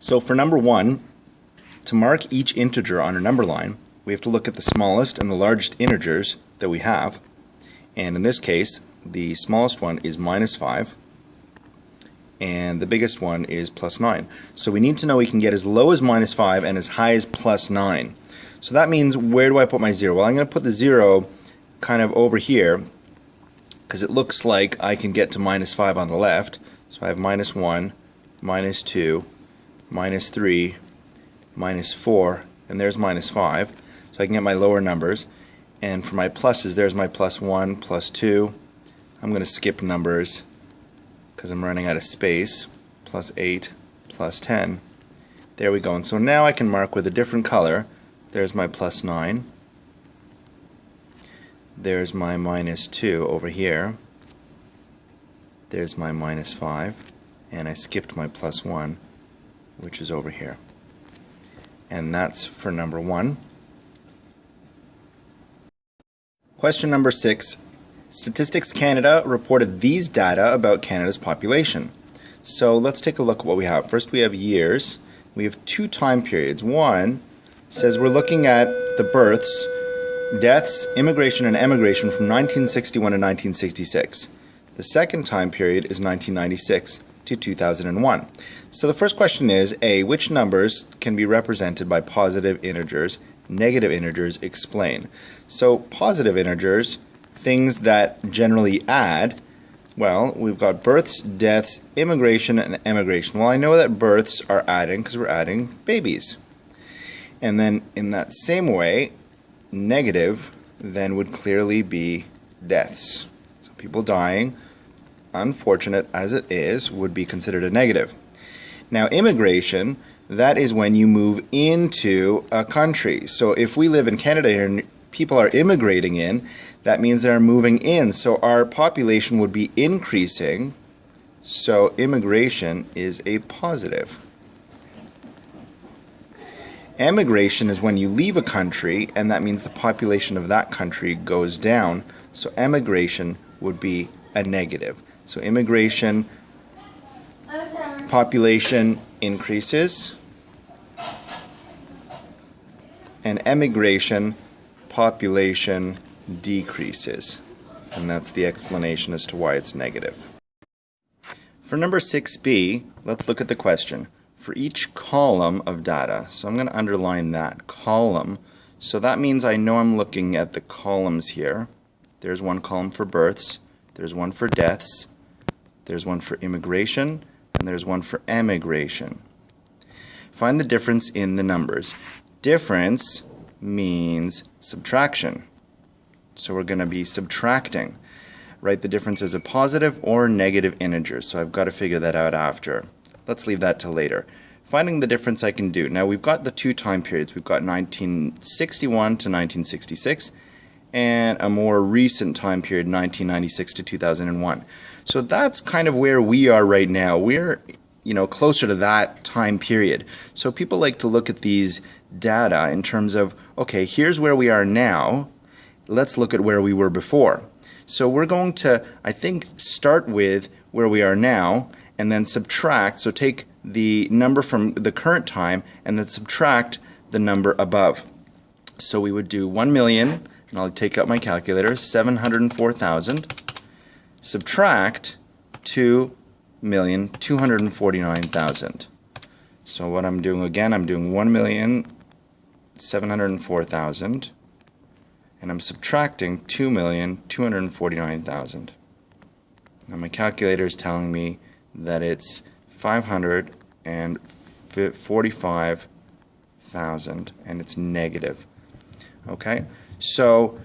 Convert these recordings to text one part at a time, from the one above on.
So for number 1, to mark each integer on a number line, we have to look at the smallest and the largest integers that we have. And in this case, the smallest one is -5, and the biggest one is +9. So we need to know we can get as low as -5 and as high as +9. So that means, where do I put my 0? Well, I'm going to put the 0 kind of over here, because it looks like I can get to -5 on the left. So I have -1, -2, -3, -4, and there's -5. So I can get my lower numbers. And for my pluses, there's my +1, +2. I'm going to skip numbers because I'm running out of space. +8, +10. There we go. And so now I can mark with a different color. There's my +9. There's my -2 over here. There's my -5. And I skipped my +1, which is over here. And that's for number 1. Question number 6. Statistics Canada reported these data about Canada's population. So let's take a look at what we have. First we have years. We have 2 time periods. One says we're looking at the births, deaths, immigration, and emigration from 1961 to 1966. The second time period is 1996 to 2001. So the first question is, A, which numbers can be represented by positive integers? Negative integers, explain. So positive integers, things that generally add, well, we've got births, deaths, immigration, and emigration. Well, I know that births are adding because we're adding babies. And then in that same way, negative then would clearly be deaths. So people dying, unfortunate as it is, would be considered a negative. Now immigration, that is when you move into a country. So if we live in Canada here and people are immigrating in, that means they're moving in. So our population would be increasing. So immigration is a positive. Emigration is when you leave a country, and that means the population of that country goes down. So emigration would be a negative. So immigration, population increases, and emigration, population decreases. And that's the explanation as to why it's negative. For number 6b, let's look at the question. For each column of data, so I'm going to underline that, column. So that means I know I'm looking at the columns here. There's one column for births, there's one for deaths, there's one for immigration, and there's one for emigration. Find the difference in the numbers. Difference means subtraction. So we're going to be subtracting. Write the difference as a positive or negative integer. So I've got to figure that out after. Let's leave that till later. Finding the difference I can do. Now we've got the 2 time periods. We've got 1961 to 1966 and a more recent time period, 1996 to 2001. So that's kind of where we are right now. We're, closer to that time period. So people like to look at these data in terms of, okay, here's where we are now. Let's look at where we were before. So we're going to, I think, start with where we are now and then subtract. So take the number from the current time and then subtract the number above. So we would do 1 million, and I'll take out my calculator, 704,000, subtract 2,249,000. So what I'm doing again, I'm doing 1,704,000, and I'm subtracting 2,249,000. Now my calculator is telling me that it's 545,000, and it's negative. Okay, so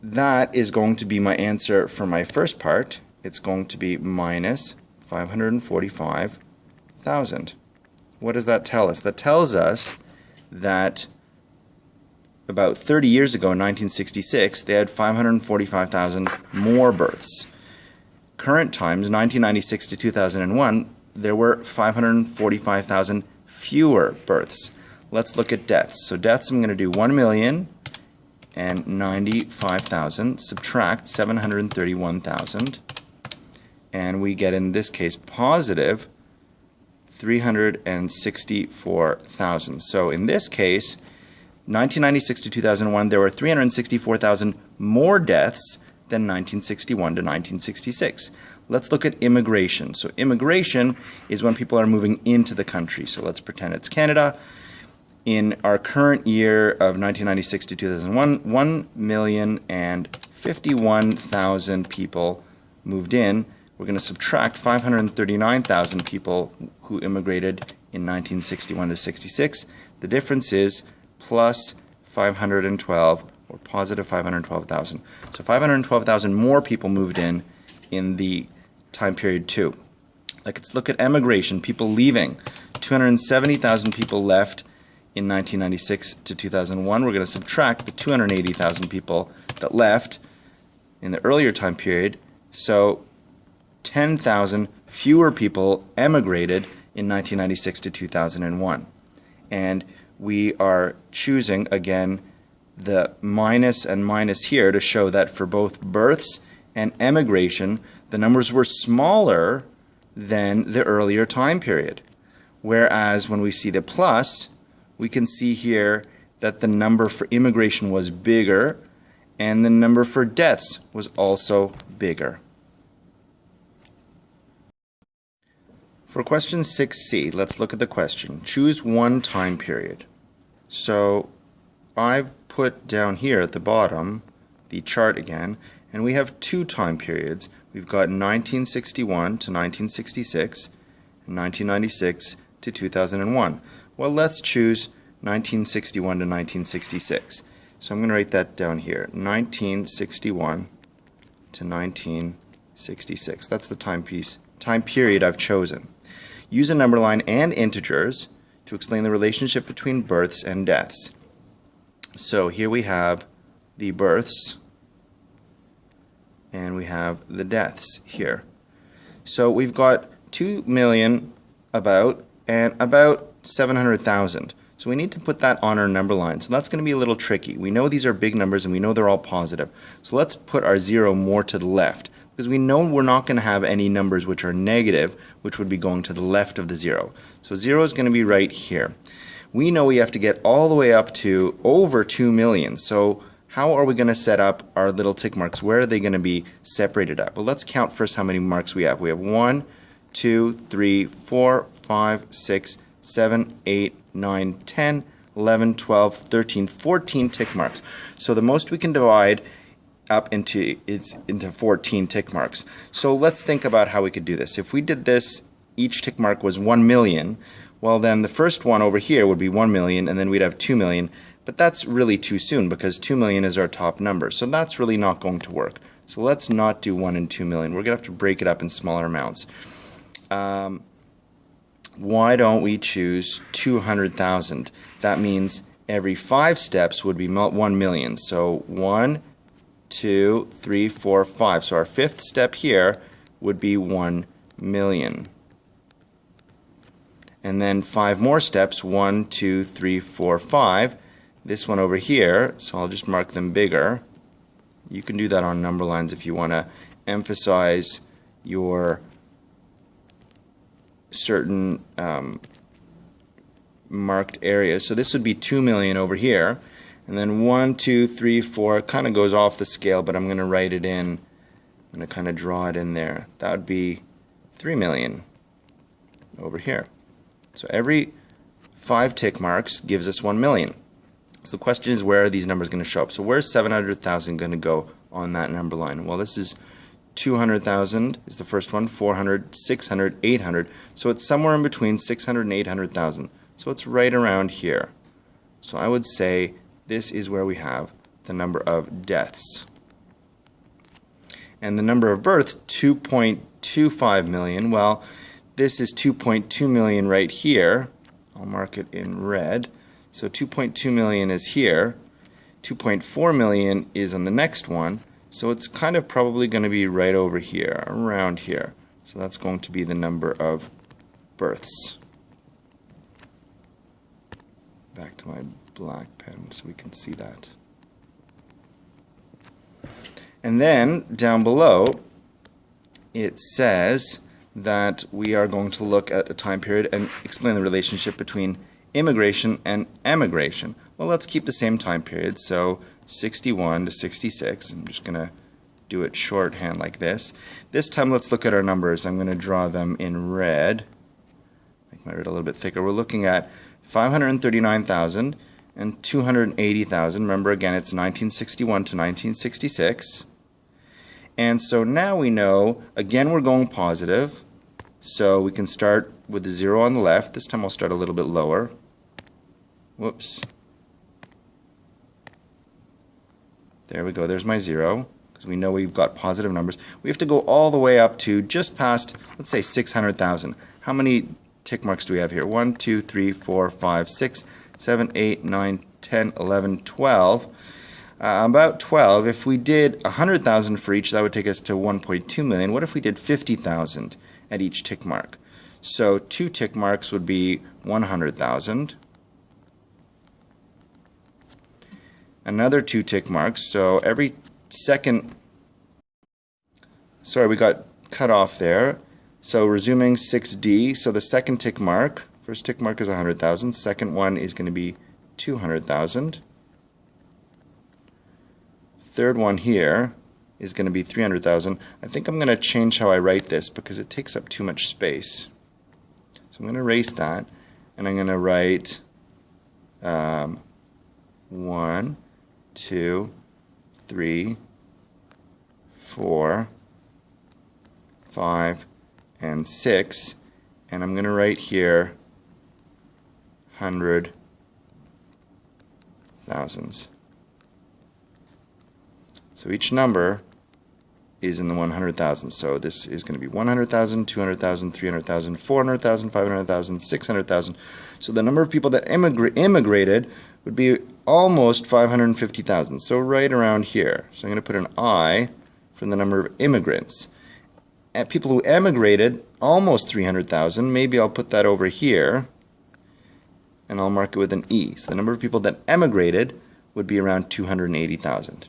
that is going to be my answer for my first part. It's going to be minus 545,000. What does that tell us? That tells us that about 30 years ago, in 1966, they had 545,000 more births. Current times, 1996 to 2001, there were 545,000 fewer births. Let's look at deaths. So deaths, I'm going to do 1,095,000, subtract 731,000, and we get, in this case, positive 364,000. So in this case, 1996 to 2001, there were 364,000 more deaths than 1961 to 1966. Let's look at immigration. So immigration is when people are moving into the country. So let's pretend it's Canada. In our current year of 1996 to 2001, 1,051,000 people moved in. We're going to subtract 539,000 people who immigrated in 1961 to 66. The difference is plus 512, or positive 512,000. So 512,000 more people moved in the time period 2. Let's look at emigration, people leaving. 270,000 people left in 1996 to 2001. We're going to subtract the 280,000 people that left in the earlier time period. So 10,000 fewer people emigrated in 1996 to 2001. And we are choosing, again, the minus and minus here to show that for both births and emigration, the numbers were smaller than the earlier time period. Whereas when we see the plus, we can see here that the number for immigration was bigger and the number for deaths was also bigger. For question 6C, let's look at the question. Choose one time period. So I've put down here at the bottom the chart again, and we have two time periods. We've got 1961 to 1966 and 1996 to 2001. Well, let's choose 1961 to 1966. So I'm going to write that down here, 1961 to 1966. That's the time period I've chosen. Use a number line and integers to explain the relationship between births and deaths. So here we have the births and we have the deaths here. So we've got 2 million about and about 700,000. So we need to put that on our number line. So that's going to be a little tricky. We know these are big numbers and we know they're all positive. So let's put our 0 more to the left, because we know we're not going to have any numbers which are negative, which would be going to the left of the 0. So 0 is going to be right here. We know we have to get all the way up to over 2 million. So how are we going to set up our little tick marks? Where are they going to be separated at? Well, let's count first how many marks we have. We have 1, 2, 3, 4, 5, 6, 7, 8, 9, 10, 11, 12, 13, 14 tick marks. So the most we can divide up into 14 tick marks. So let's think about how we could do this. If we did this, each tick mark was 1 million, well then the first one over here would be 1 million and then we'd have 2 million, but that's really too soon because 2 million is our top number, so that's really not going to work. So let's not do 1 and 2 million. We're going to have to break it up in smaller amounts. Why don't we choose 200,000? That means every 5 steps would be 1 million. So 1, 2, 3, 4, 5. So our 5th step here would be 1 million. And then 5 more steps, 1, 2, 3, 4, 5. This one over here, so I'll just mark them bigger. You can do that on number lines if you want to emphasize your certain marked areas. So this would be 2 million over here, and then 1, 2, 3, 4, it kind of goes off the scale, but I'm going to write it in. I'm going to kind of draw it in there. That would be 3 million over here. So every 5 tick marks gives us 1 million. So the question is, where are these numbers going to show up? So where's 700,000 going to go on that number line? Well, this is 200,000 is the first one, 400, 600, 800. So it's somewhere in between 600 and 800,000. So it's right around here. So I would say this is where we have the number of deaths. And the number of births, 2.25 million. Well, this is 2.2 million right here. I'll mark it in red. So 2.2 million is here. 2.4 million is on the next one. So it's kind of probably going to be right over here, around here. So that's going to be the number of births. Back to my black pen so we can see that. And then down below it says that we are going to look at a time period and explain the relationship between immigration and emigration. Well, let's keep the same time period, so 61 to 66. I'm just going to do it shorthand like this. This time let's look at our numbers. I'm going to draw them in red. Make my red a little bit thicker. We're looking at 539,000 and 280,000. Remember, again, it's 1961 to 1966. And so now we know, again, we're going positive. So we can start with the 0 on the left. This time I'll start a little bit lower. Whoops. There we go. There's my 0, because we know we've got positive numbers. We have to go all the way up to just past, let's say, 600,000. How many tick marks do we have here? 1, 2, 3, 4, 5, 6, 7, 8, 9, 10, 11, 12. About 12. If we did 100,000 for each, that would take us to 1.2 million. What if we did 50,000 at each tick mark? So 2 tick marks would be 100,000. Another 2 tick marks, so every second, sorry, we got cut off there. So resuming 6D, so the second tick mark, first tick mark is 100,000, second one is going to be 200,000. Third one here is going to be 300,000. I think I'm going to change how I write this because it takes up too much space. So I'm going to erase that, and I'm going to write 1, 2, 3, 4, 5, and 6, and I'm going to write here 100,000s. So each number is in the 100,000. So this is going to be 100,000, 200,000, 300,000, 400,000, 500,000, 600,000. So the number of people that immigrated would be almost 550,000. So right around here. So I'm going to put an I for the number of immigrants. And people who emigrated, almost 300,000. Maybe I'll put that over here, and I'll mark it with an E. So the number of people that emigrated would be around 280,000.